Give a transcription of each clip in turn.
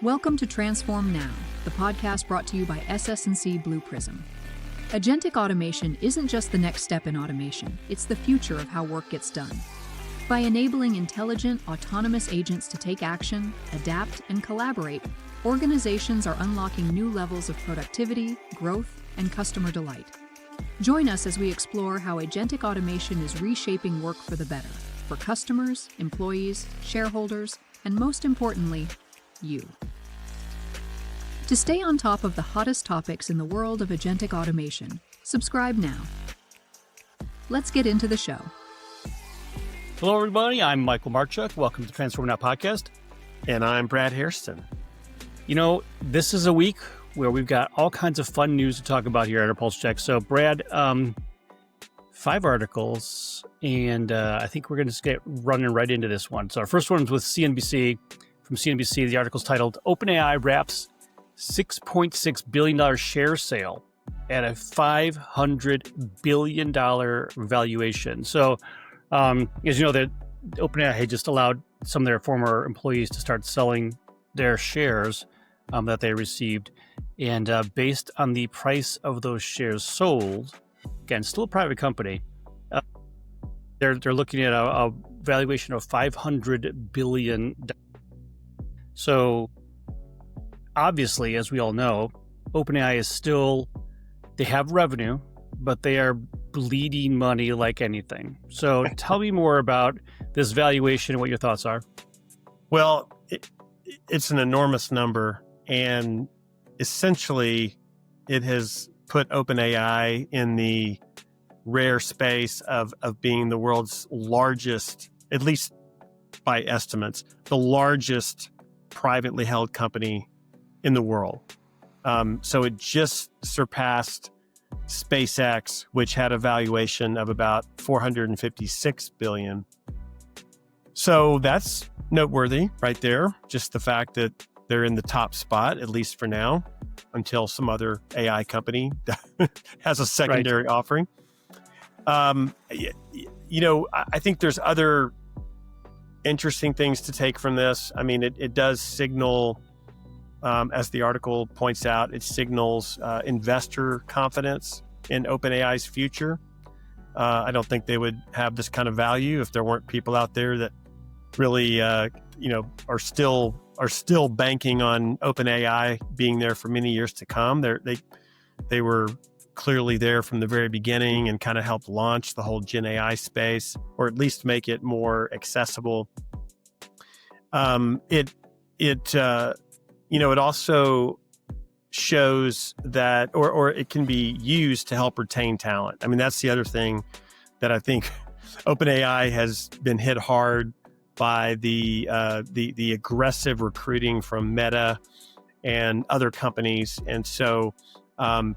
Welcome to Transform Now, the podcast brought to you by SS&C Blue Prism. Agentic automation isn't just the next step in automation, it's the future of how work gets done. By enabling intelligent, autonomous agents to take action, adapt, and collaborate, organizations are unlocking new levels of productivity, growth, and customer delight. Join us as we explore how agentic automation is reshaping work for the better, for customers, employees, shareholders, and most importantly, you. To stay on top of the hottest topics in the world of agentic automation, subscribe now. Let's get into the show. Hello, everybody. I'm Michael Marchuk. Welcome to Transform Now podcast. And I'm Brad Hairston. You know, this is a week where we've got all kinds of fun news to talk about here at our Pulse Check. So, Brad, 5 articles, and I think we're going to just get running right into this one. So our first one is with CNBC. From CNBC, the article's titled, OpenAI Wraps $6.6 billion share sale at a $500 billion valuation. So, as you know, that OpenAI had just allowed some of their former employees to start selling their shares that they received. And based on the price of those shares sold, again, still a private company, they're looking at a valuation of $500 billion. So, obviously, as we all know, OpenAI is still, they have revenue, but they are bleeding money like anything. So tell me more about this valuation and what your thoughts are. Well, it's an enormous number, and essentially it has put OpenAI in the rare space of being the world's largest, at least by estimates, the largest privately held company in the world. So it just surpassed SpaceX, which had a valuation of about $456 billion. So that's noteworthy right there. Just the fact that they're in the top spot, at least for now, until some other AI company has a secondary offering. You know, I think there's other interesting things to take from this. I mean, it does signal, as the article points out, it signals investor confidence in OpenAI's future. I don't think they would have this kind of value if there weren't people out there that really, are still banking on OpenAI being there for many years to come. They were clearly there from the very beginning and kind of helped launch the whole Gen AI space, or at least make it more accessible. It also shows that, or it can be used to help retain talent. I mean, that's the other thing that I think OpenAI has been hit hard by the aggressive recruiting from Meta and other companies, and so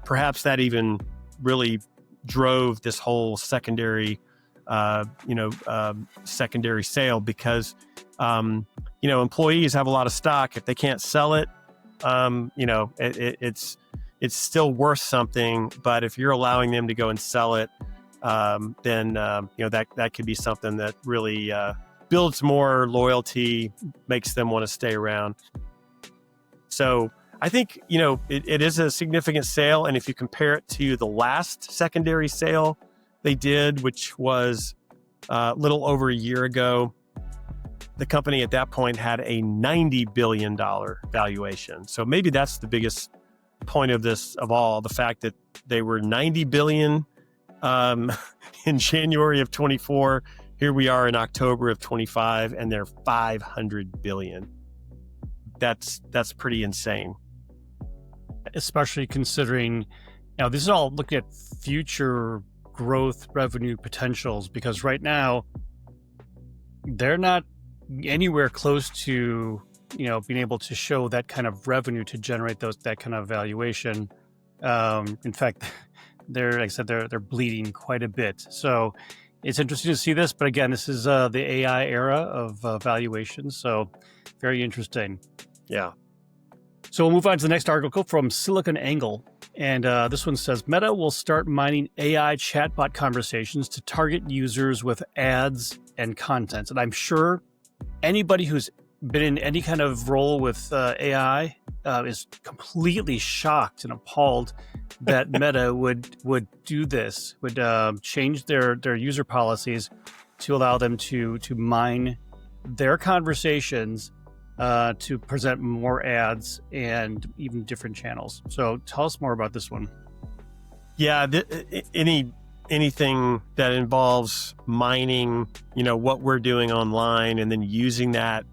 perhaps that even really drove this whole secondary sale, because employees have a lot of stock. If they can't sell it, it's still worth something. But if you're allowing them to go and sell it, then that could be something that really builds more loyalty, makes them want to stay around. So I think it is a significant sale, and if you compare it to the last secondary sale they did, which was a little over a year ago, the company at that point had a $90 billion valuation. So maybe that's the biggest point of this of all, the fact that they were $90 billion in January of 24. Here we are in October of 25, and they're $500 billion. That's pretty insane. Especially considering, this is all looking at future growth revenue potentials, because right now they're not anywhere close to being able to show that kind of revenue to generate that kind of valuation. In fact, they're bleeding quite a bit. So it's interesting to see this, but again, this is the AI era of valuations, so very interesting. Yeah. So we'll move on to the next article from SiliconANGLE. And this one says, Meta will start mining AI chatbot conversations to target users with ads and content. And I'm sure anybody who's been in any kind of role with AI is completely shocked and appalled that Meta would do this, would change their user policies to allow them to mine their conversations to present more ads and even different channels. So tell us more about this one. Yeah, anything that involves mining, what we're doing online and then using that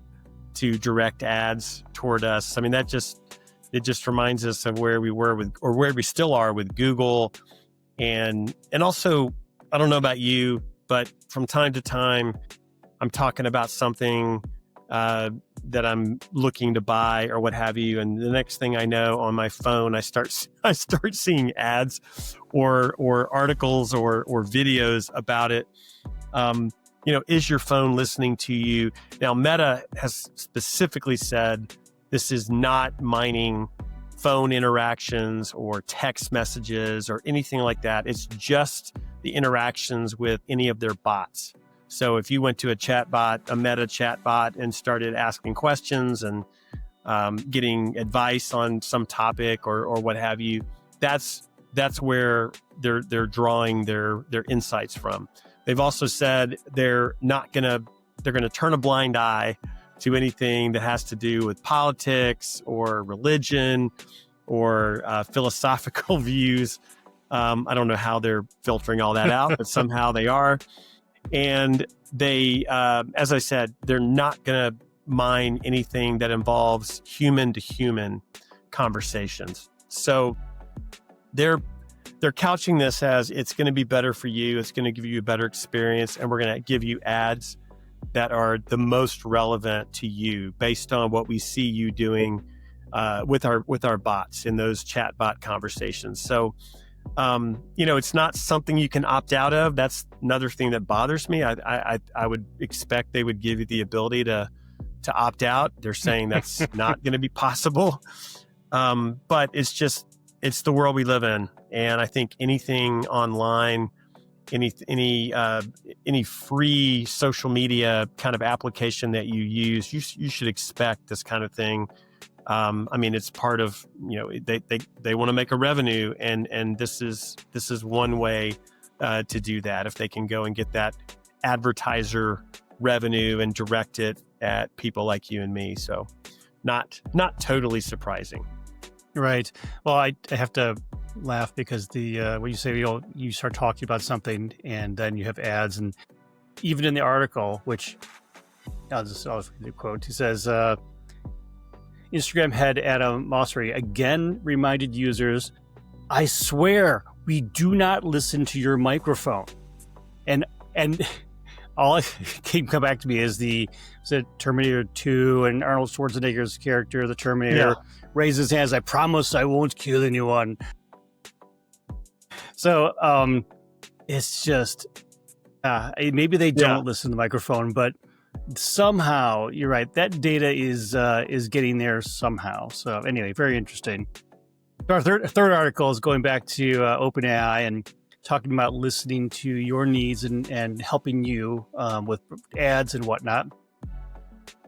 to direct ads toward us. I mean, it just reminds us of where we were with, or where we still are with Google. And also, I don't know about you, but from time to time, I'm talking about something that I'm looking to buy or what have you. And the next thing I know, on my phone, I start seeing ads or articles or videos about it. Is your phone listening to you? Now, Meta has specifically said this is not mining phone interactions or text messages or anything like that. It's just the interactions with any of their bots. So if you went to a Meta chat bot, and started asking questions and getting advice on some topic or what have you, that's where they're drawing their insights from. They've also said they're going to turn a blind eye to anything that has to do with politics or religion or philosophical views. I don't know how they're filtering all that out, but somehow they are. And they, as I said, they're not going to mine anything that involves human to human conversations. So they're couching this as it's going to be better for you. It's going to give you a better experience, and we're going to give you ads that are the most relevant to you based on what we see you doing with our bots in those chatbot conversations. So, it's not something you can opt out of. That's another thing that bothers me. I would expect they would give you the ability to opt out. They're saying that's not going to be possible. But it's the world we live in. And I think anything online, any free social media kind of application that you use, you should expect this kind of thing. It's part of, they want to make a revenue, and this is one way to do that. If they can go and get that advertiser revenue and direct it at people like you and me. So not totally surprising. Right. Well, I have to laugh because when you say, you start talking about something and then you have ads, and even in the article, which I'll quote, he says, Instagram head Adam Mosseri again reminded users, "I swear we do not listen to your microphone." And all it came back to me is the Terminator 2 and Arnold Schwarzenegger's character, the Terminator, raises his hands, "I promise I won't kill anyone." So it's just maybe they don't listen to the microphone, but somehow you're right, that data is getting there somehow. So anyway, very interesting. Our third article is going back to OpenAI and talking about listening to your needs and helping you with ads and whatnot.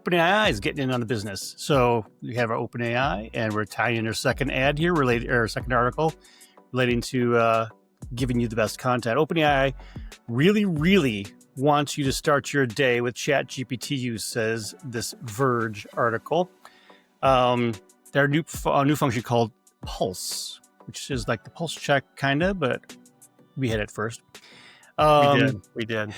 OpenAI is getting in on the business. So we have our OpenAI, and we're tying in our second ad here, second article relating to giving you the best content. OpenAI really, really wants you to start your day with ChatGPT use, says this Verge article. Their new function called Pulse, which is like the pulse check kind of, but we had it first. We did.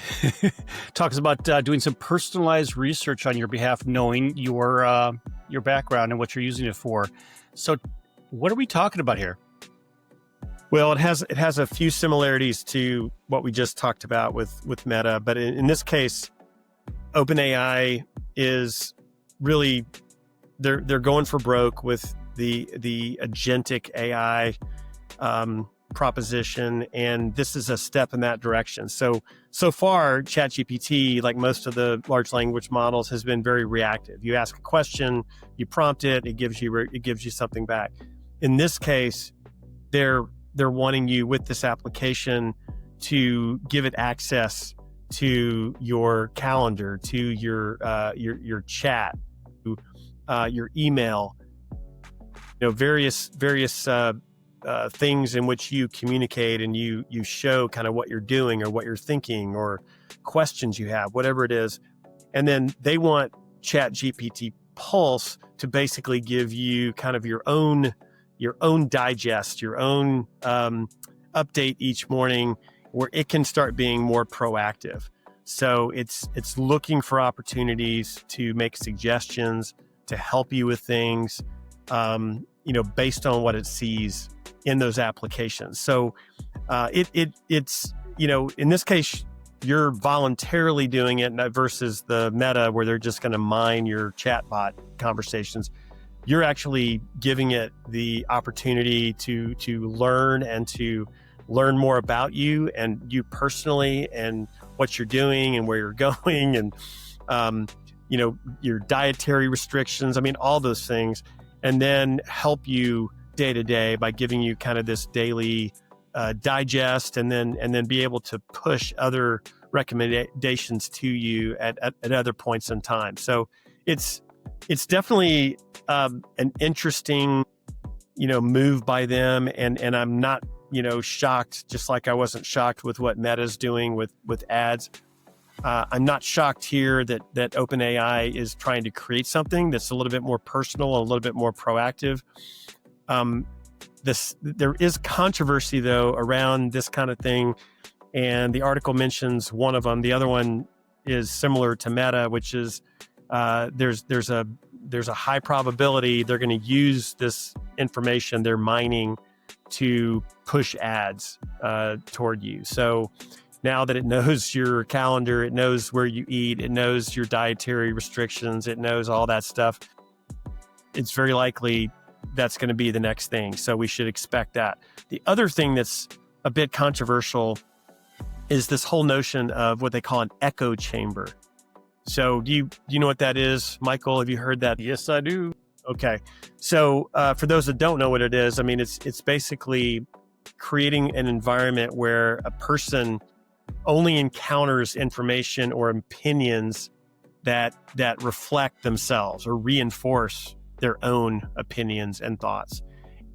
Talks about doing some personalized research on your behalf, knowing your background and what you're using it for. So what are we talking about here? Well, it has a few similarities to what we just talked about with Meta, but in this case, OpenAI is really they're going for broke with the agentic AI proposition, and this is a step in that direction. So far, ChatGPT, like most of the large language models, has been very reactive. You ask a question, you prompt it, it gives you something back. In this case, they're wanting you with this application to give it access to your calendar, to your chat, your email, various things in which you communicate and you show kind of what you're doing or what you're thinking or questions you have, whatever it is. And then they want ChatGPT Pulse to basically give you kind of your own digest, your own update each morning, where it can start being more proactive. So it's looking for opportunities to make suggestions, to help you with things, based on what it sees in those applications. So it's in this case, you're voluntarily doing it versus the Meta where they're just going to mine your chatbot conversations. You're actually giving it the opportunity to learn and to learn more about you and you personally and what you're doing and where you're going and your dietary restrictions. I mean, all those things, and then help you day to day by giving you kind of this daily digest, and then be able to push other recommendations to you at other points in time. So it's definitely an interesting move by them, and I'm not shocked, just like I wasn't shocked with what Meta's doing with ads. I'm not shocked here that OpenAI is trying to create something that's a little bit more personal, a little bit more proactive. There is controversy though around this kind of thing, and the article mentions one of them. The other one is similar to Meta, which is there's a high probability they're going to use this information they're mining to push ads toward you. So now that it knows your calendar, it knows where you eat, it knows your dietary restrictions, it knows all that stuff, it's very likely that's going to be the next thing. So we should expect that. The other thing that's a bit controversial is this whole notion of what they call an echo chamber. So do you know what that is, Michael? Have you heard that? Yes, I do. Okay. So for those that don't know what it is, I mean, it's basically creating an environment where a person only encounters information or opinions that reflect themselves or reinforce their own opinions and thoughts.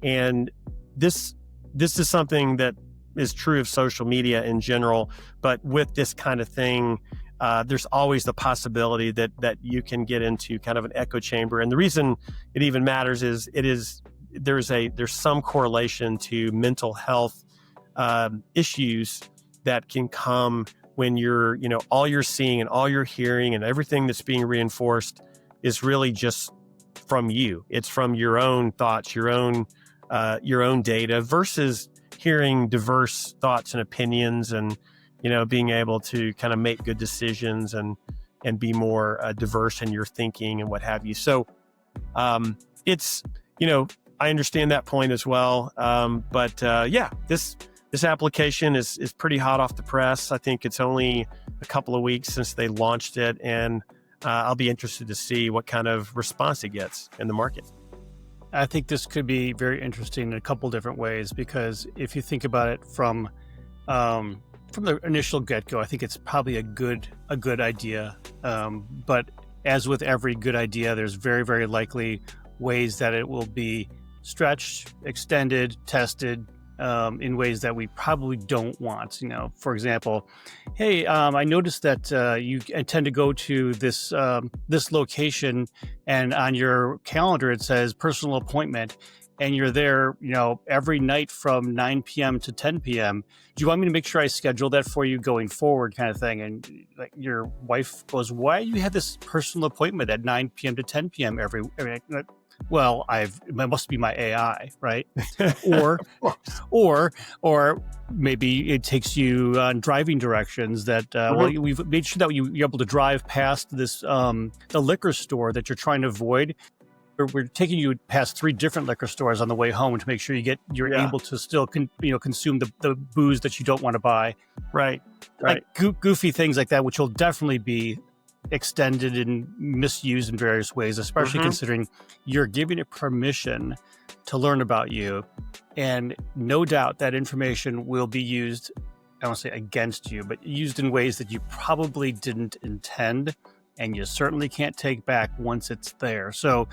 And this is something that is true of social media in general, but with this kind of thing, there's always the possibility that you can get into kind of an echo chamber. And the reason it even matters is there's some correlation to mental health issues that can come when you're, all you're seeing and all you're hearing and everything that's being reinforced is really just from you. It's from your own thoughts, your own data, versus hearing diverse thoughts and opinions, and being able to kind of make good decisions and be more diverse in your thinking and what have you. So it's I understand that point as well. But this application is pretty hot off the press. I think it's only a couple of weeks since they launched it, and I'll be interested to see what kind of response it gets in the market. I think this could be very interesting in a couple different ways, because if you think about it from the initial get-go, I think it's probably a good idea. But as with every good idea, there's very, very likely ways that it will be stretched, extended, tested in ways that we probably don't want. For example, hey, I noticed that you intend to go to this location, and on your calendar it says personal appointment, and you're there, every night from 9 p.m. to 10 p.m. Do you want me to make sure I schedule that for you going forward, kind of thing? And like your wife goes, why do you have this personal appointment at 9 p.m. to 10 p.m. every well, it must be my AI, right? or maybe it takes you on driving directions that, we've made sure that you're able to drive past this, the liquor store that you're trying to avoid. We're taking you past 3 different liquor stores on the way home to make sure you're able to still consume the booze that you don't want to buy. Right. Like goofy things like that, which will definitely be extended and misused in various ways, especially considering you're giving it permission to learn about you. And no doubt that information will be used, I don't want to say against you, but used in ways that you probably didn't intend. and you certainly can't take back once it's there. So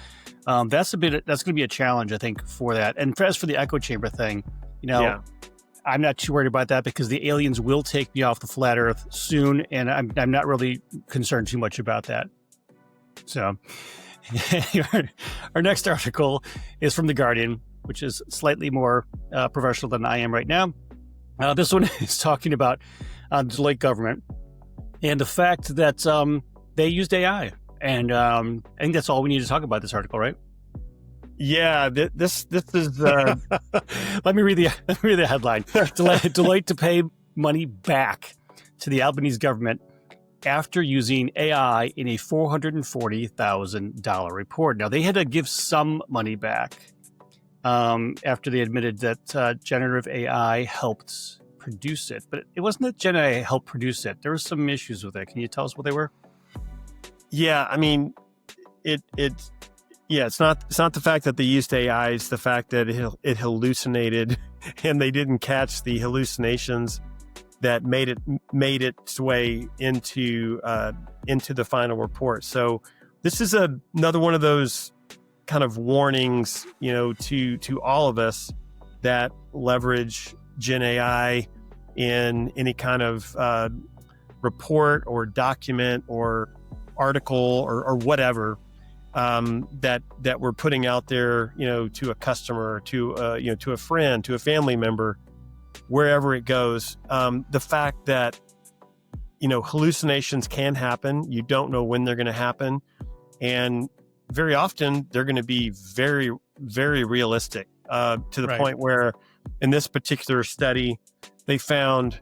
that's going to be a challenge, I think, for that. And as for the echo chamber thing, I'm not too worried about that because the aliens will take me off the flat Earth soon, and I'm not really concerned too much about that. So our next article is from The Guardian, which is slightly more professional than I am right now. This one is talking about the Deloitte government and the fact that they used AI. And I think that's all we need to talk about this article, right? Yeah, this is. Let me read the headline. Deloitte to pay money back to the Albanese government after using AI in a $440,000 report. Now, they had to give some money back after they admitted that generative AI helped produce it. But it wasn't that Gen AI helped produce it. There were some issues with it. Can you tell us what they were? Yeah, I mean, it's not the fact that they used AI. It's the fact that it hallucinated, and they didn't catch the hallucinations that made its way into the final report. So this is another one of those kind of warnings, to all of us that leverage Gen AI in any kind of report or document or article or whatever that we're putting out there, to a customer, to a friend, to a family member, wherever it goes. The fact that hallucinations can happen. You don't know when they're going to happen, and very often they're going to be very, very realistic to the point where, in this particular study, they found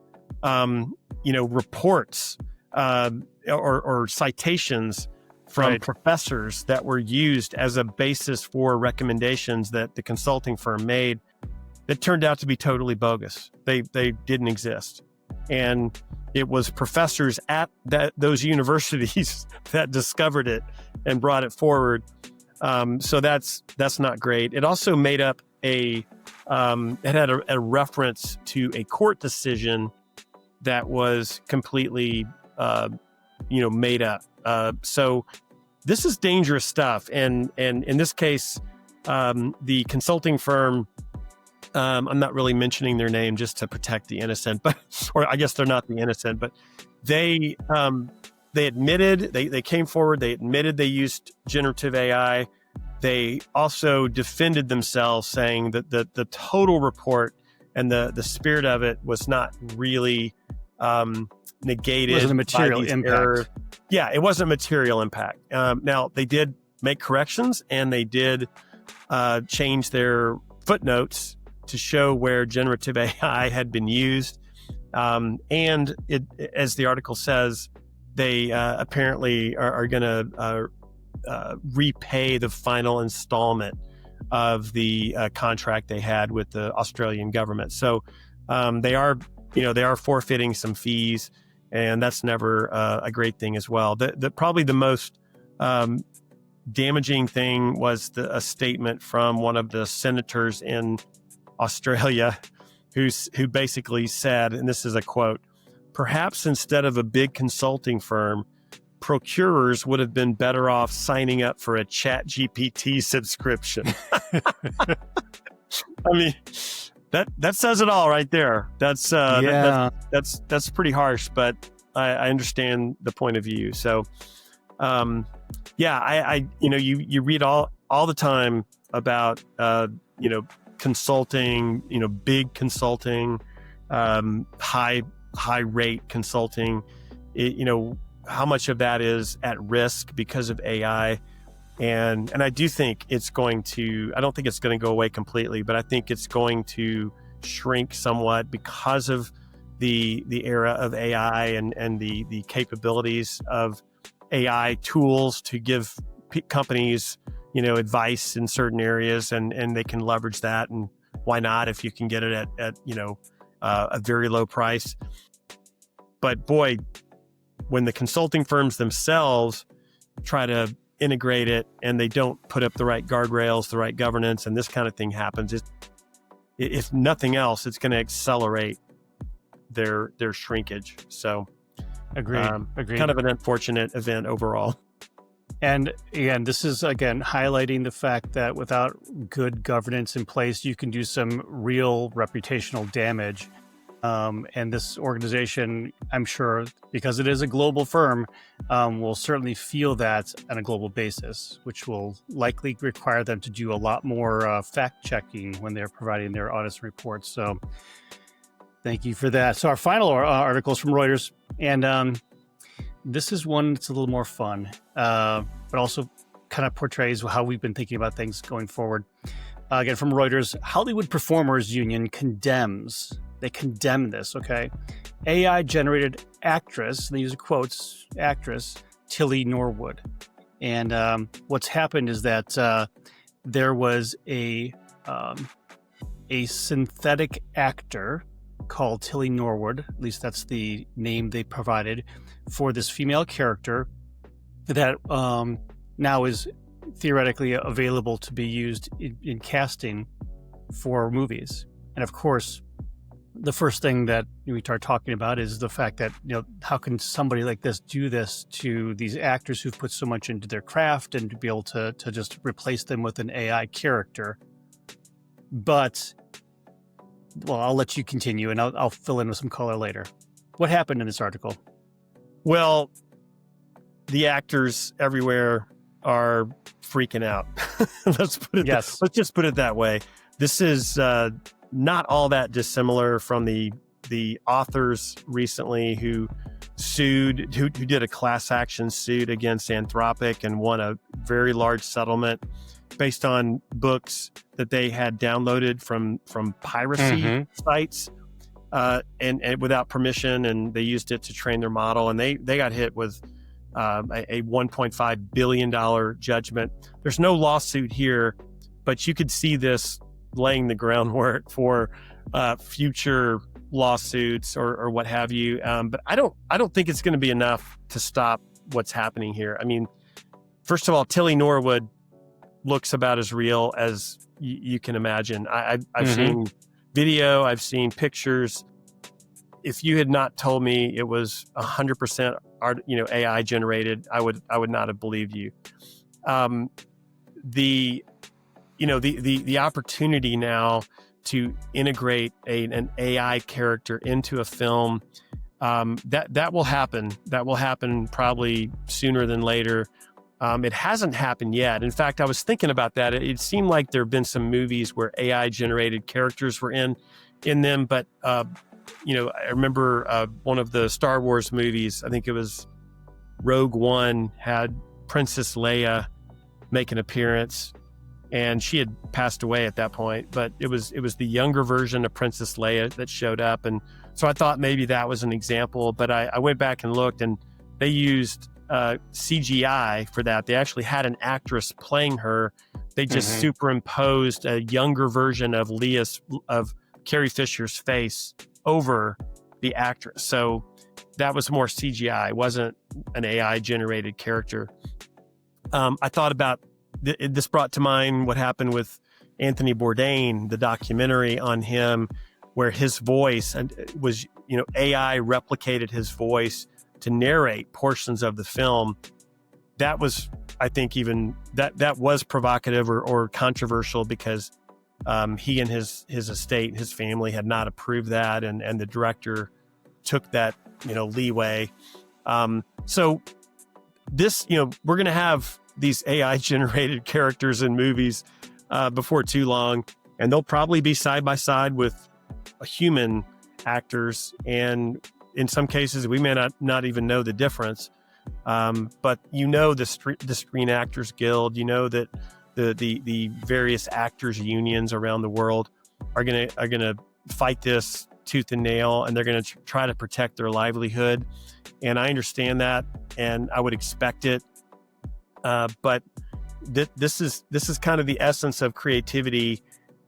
reports or citations from professors that were used as a basis for recommendations that the consulting firm made that turned out to be totally bogus. They didn't exist. And it was professors at those universities that discovered it and brought it forward. So that's not great. It also made up it had a reference to a court decision that was completely, made up. So this is dangerous stuff. And in this case, the consulting firm, I'm not really mentioning their name just to protect the innocent, or I guess they're not the innocent, but they admitted, they came forward, they admitted they used generative AI. They also defended themselves, saying that the total report and the spirit of it was not really negated. It wasn't a material impact. Yeah, it wasn't a material impact. Now, they did make corrections, and they did change their footnotes to show where generative AI had been used. And it, as the article says, they apparently are going to repay the final installment of the contract they had with the Australian government. So they are forfeiting some fees, and that's never a great thing as well. Probably the most damaging thing was a statement from one of the senators in Australia who basically said, and this is a quote, "Perhaps instead of a big consulting firm, procurers would have been better off signing up for a ChatGPT subscription." I mean, that says it all right there. That's pretty harsh, but I understand the point of view. So, you read all the time about consulting, big consulting, high rate consulting. How much of that is at risk because of AI. And I do think I don't think it's going to go away completely, but I think it's going to shrink somewhat because of the era of AI and the capabilities of AI tools to give companies, advice in certain areas, and they can leverage that. And why not if you can get it at a very low price? But boy, when the consulting firms themselves try to integrate it and they don't put up the right guardrails, the right governance, and this kind of thing happens, if nothing else, it's going to accelerate their shrinkage. So Agreed. Kind of an unfortunate event overall. And again, this is, again, highlighting the fact that without good governance in place, you can do some real reputational damage. And this organization, I'm sure, because it is a global firm, will certainly feel that on a global basis, which will likely require them to do a lot more fact-checking when they're providing their audits and reports. So thank you for that. So our final article is from Reuters, and this is one that's a little more fun, but also kind of portrays how we've been thinking about things going forward. Again, from Reuters, Hollywood Performers Union condemns. They condemn this, okay? AI-generated actress, and they use quotes, actress, Tilly Norwood. And what's happened is that there was a synthetic actor called Tilly Norwood, at least that's the name they provided, for this female character that now is theoretically available to be used in casting for movies. And of course, the first thing that we start talking about is the fact that, how can somebody like this do this to these actors who've put so much into their craft, and to be able to just replace them with an AI character. But, well, I'll let you continue, and I'll fill in with some color later. What happened in this article? Well, the actors everywhere are freaking out. Let's just put it that way. This is not all that dissimilar from the authors recently who did a class action suit against Anthropic and won a very large settlement based on books that they had downloaded from piracy sites and without permission, and they used it to train their model, and they got hit with a $1.5 billion judgment. There's no lawsuit here, but you could see this laying the groundwork for future lawsuits or what have you. But I don't think it's going to be enough to stop what's happening here. I mean, first of all, Tilly Norwood looks about as real as you can imagine. I've seen video, I've seen pictures. If you had not told me it was 100% AI generated, I would not have believed you. The opportunity now to integrate an AI character into a film, that will happen. That will happen probably sooner than later. It hasn't happened yet. In fact, I was thinking about that. It seemed like there have been some movies where AI generated characters were in them, but I remember one of the Star Wars movies, I think it was Rogue One, had Princess Leia make an appearance. And she had passed away at that point, but it was the younger version of Princess Leia that showed up. And so I thought maybe that was an example, but I went back and looked, and they used CGI for that. They actually had an actress playing her. They just superimposed a younger version of Carrie Fisher's face over the actress. So that was more CGI. It wasn't an AI generated character. I thought about this brought to mind what happened with Anthony Bourdain, the documentary on him, where his voice was, AI replicated his voice to narrate portions of the film. That was, I think, even that was provocative or controversial because he and his estate, his family had not approved that, and the director took that leeway. So this, we're going to have these AI generated characters in movies before too long, and they'll probably be side by side with human actors, and in some cases we may not even know the difference. But the Screen Actors Guild, that the various actors unions around the world are gonna fight this tooth and nail, and they're gonna try to protect their livelihood. And I understand that, and I would expect it. But this is kind of the essence of creativity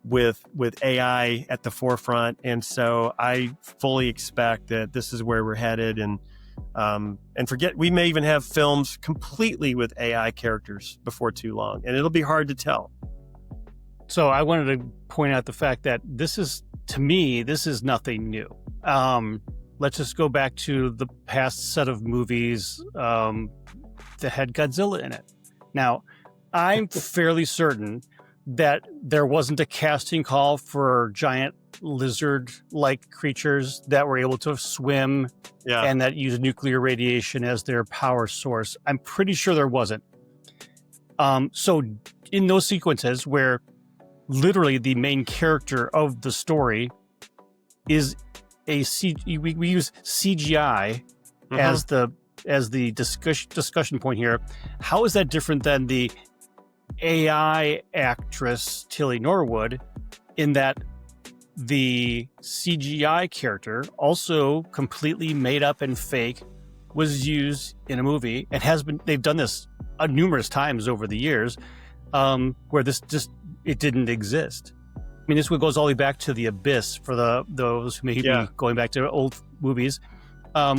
with AI at the forefront, and so I fully expect that this is where we're headed. And we may even have films completely with AI characters before too long, and it'll be hard to tell. So I wanted to point out the fact that this is nothing new. let's just go back to the past set of movies that had Godzilla in it. Now, I'm fairly certain that there wasn't a casting call for giant lizard-like creatures that were able to swim and that use nuclear radiation as their power source. I'm pretty sure there wasn't. So in those sequences where literally the main character of the story is we use CGI as the discussion point here. How is that different than the AI actress Tilly Norwood, in that the CGI character, also completely made up and fake, was used in a movie and has been? They've done this numerous times over the years, where it didn't exist. I mean, this goes all the way back to The Abyss for those who may be going back to old movies,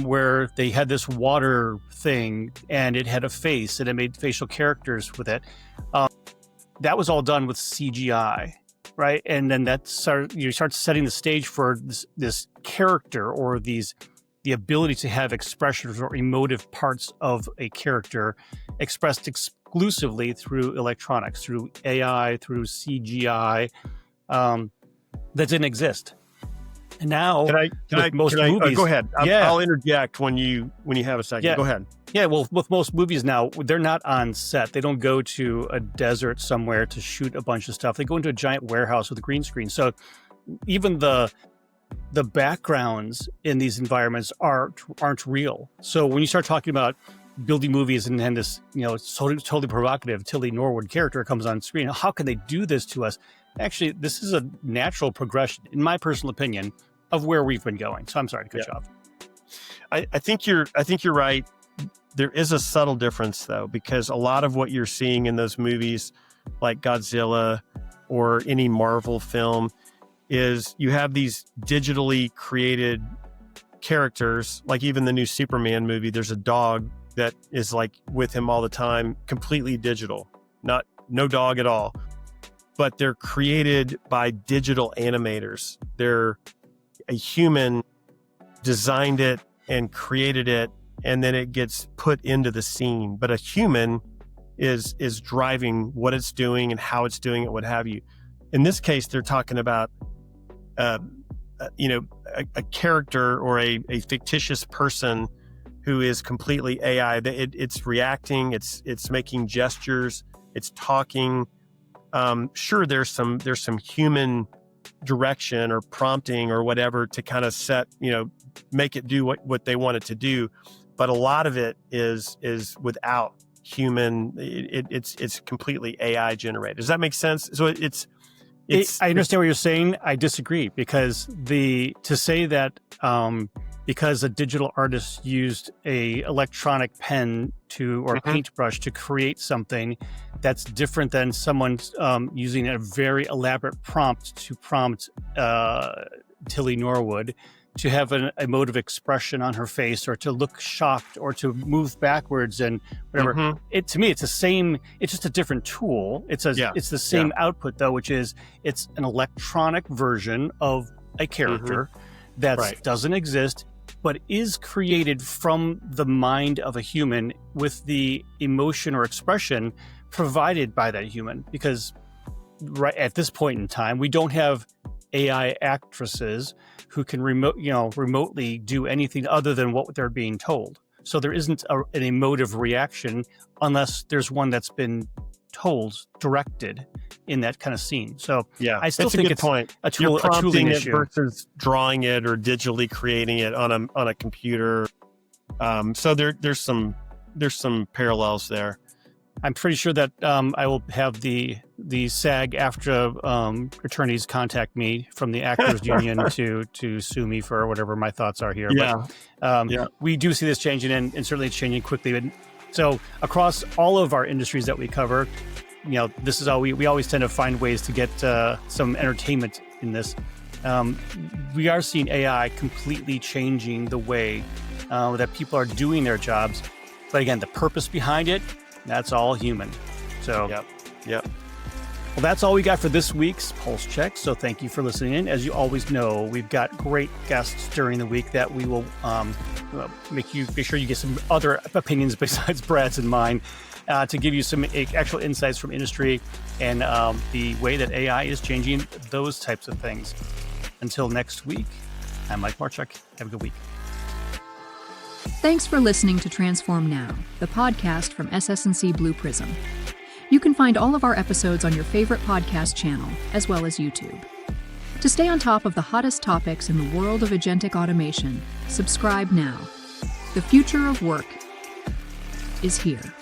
where they had this water thing and it had a face and it made facial characters with it. That was all done with CGI, right? And then you start setting the stage for this character, or the ability to have expressions or emotive parts of a character expressed exclusively through electronics, through AI, through CGI. That didn't exist. And now, most movies, go ahead. Yeah. I'll interject when you have a second. Yeah. Go ahead. Yeah, well, with most movies now, they're not on set. They don't go to a desert somewhere to shoot a bunch of stuff. They go into a giant warehouse with a green screen. So even the backgrounds in these environments aren't real. So when you start talking about building movies and this, totally provocative Tilly Norwood character comes on screen, how can they do this to us? Actually, this is a natural progression, in my personal opinion, of where we've been going. So I'm sorry to cut you off. I think you're right. There is a subtle difference, though, because a lot of what you're seeing in those movies, like Godzilla or any Marvel film, is you have these digitally created characters. Like even the new Superman movie, there's a dog that is like with him all the time, completely digital, no dog at all. But they're created by digital animators. A human designed it and created it, and then it gets put into the scene. But a human is driving what it's doing and how it's doing it, what have you. In this case, they're talking about a character or a fictitious person who is completely AI. It's reacting, it's making gestures, it's talking. Sure, there's some human direction or prompting or whatever to kind of make it do what they want it to do, but a lot of it is without human. It's completely AI generated. Does that make sense? So I understand what you're saying. I disagree, because to say that because a digital artist used a electronic pen or paintbrush to create something that's different than someone using a very elaborate prompt to prompt Tilly Norwood to have an emotive expression on her face, or to look shocked, or to move backwards and whatever. To me, it's the same. It's just a different tool. It's the same output, though, which is it's an electronic version of a character that doesn't exist, but is created from the mind of a human with the emotion or expression provided by that human. Because right at this point in time, we don't have AI actresses who can remotely do anything other than what they're being told. So there isn't an emotive reaction unless there's one that's been directed in that kind of scene. So I still think it's a tooling issue versus drawing it or digitally creating it on a computer. So there's some parallels there. I'm pretty sure that I will have the SAG-AFTRA attorneys contact me from the Actors Union to sue me for whatever my thoughts are here. But we do see this changing, and certainly it's changing quickly. But so across all of our industries that we cover, this is how we always tend to find ways to get some entertainment in this. We are seeing AI completely changing the way that people are doing their jobs. But again, the purpose behind it, that's all human. So, yep. Well, that's all we got for this week's Pulse Check. So thank you for listening in. As you always know, we've got great guests during the week that we will make sure you get some other opinions besides Brad's and mine to give you some actual insights from industry and the way that AI is changing those types of things. Until next week, I'm Mike Marchuk. Have a good week. Thanks for listening to Transform Now, the podcast from SS&C Blue Prism. You can find all of our episodes on your favorite podcast channel, as well as YouTube. To stay on top of the hottest topics in the world of agentic automation, subscribe now. The future of work is here.